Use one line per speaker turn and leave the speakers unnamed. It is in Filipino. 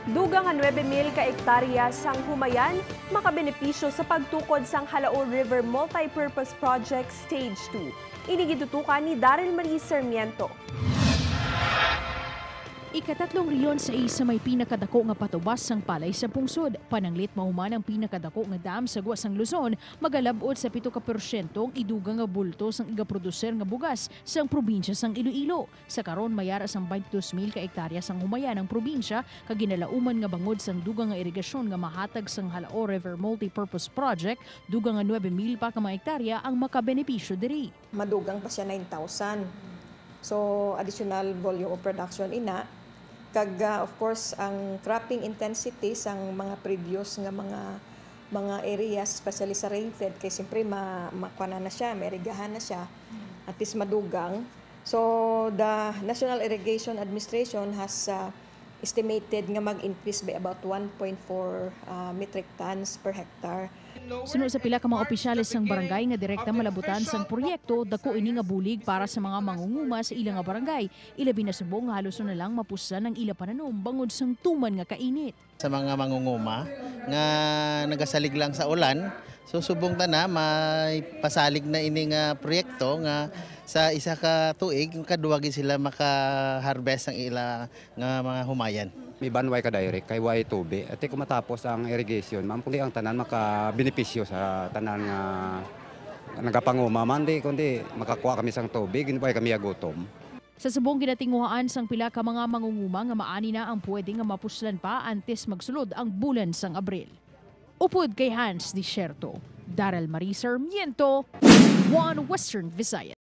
Dugang nga 9,000 ka hektariya sang Humayan, makabenipisyo sa pagtukod sang Halao River Multipurpose Project Stage 2. Inigitutukan ni Daryl Marie Sarmiento.
Ikatatlong riyon sa isa may pinakadako nga patubas sang palay sa pungsod. Pananglit mahuman ang pinakadako nga dam sa guwas sang Luzon, magalabot sa 7% ang idugang nga bulto sang igaproduser nga bugas sang probinsya sang Iloilo. Sa karon mayara sang 22,000 ka hektarya sang Humayan ang probinsya kag ginalauman nga bangod sang dugang nga irigasyon nga mahatag sang Halao River Multipurpose Project, dugang nga 9,000 pa ka mga hektarya ang makabenipisyo diri.
Madugang pa siya 9,000. So additional volume of production ina. Kag of course ang cropping intensity sang mga previous nga mga areas, especially sa rainfed, kay siyempre makwana na siya, may irigahan na siya, at least madugang. So the National Irrigation Administration has estimated nga mag-increase by about 1.4 metric tons per hectare.
Sunod sa pila ka mga opisyalis sang barangay nga direkta malabutan sang proyekto, dako ini nga bulig para sa mga mangunguma sa ilang nga barangay. Ilabi na subong nga halos na lang mapusan ang ila pananom bangod sang tuman nga kainit.
Sa mga mangunguma nga nagasalig lang sa ulan, so subong ta na may pasalig na ini nga proyekto nga sa isa ka tuig kaduwagi sila maka-harvest ang ila nga mga humayan.
May banway ka direct kay way tubig. At kung matapos ang irrigation, mampuli ang tanan makabenepisyo sa tanan nga nagapanguma man di kundi makakuha kami sang tubig, hindi kami agutom.
Sa subong ginatinguhaan sang pila ka mga mangunguma nga maani na ang pwede nga mapuslan pa antes magsulod ang bulan sang Abril. Upod kay Hans Desierto, Daryl Marie Sarmiento, One Western Visayas.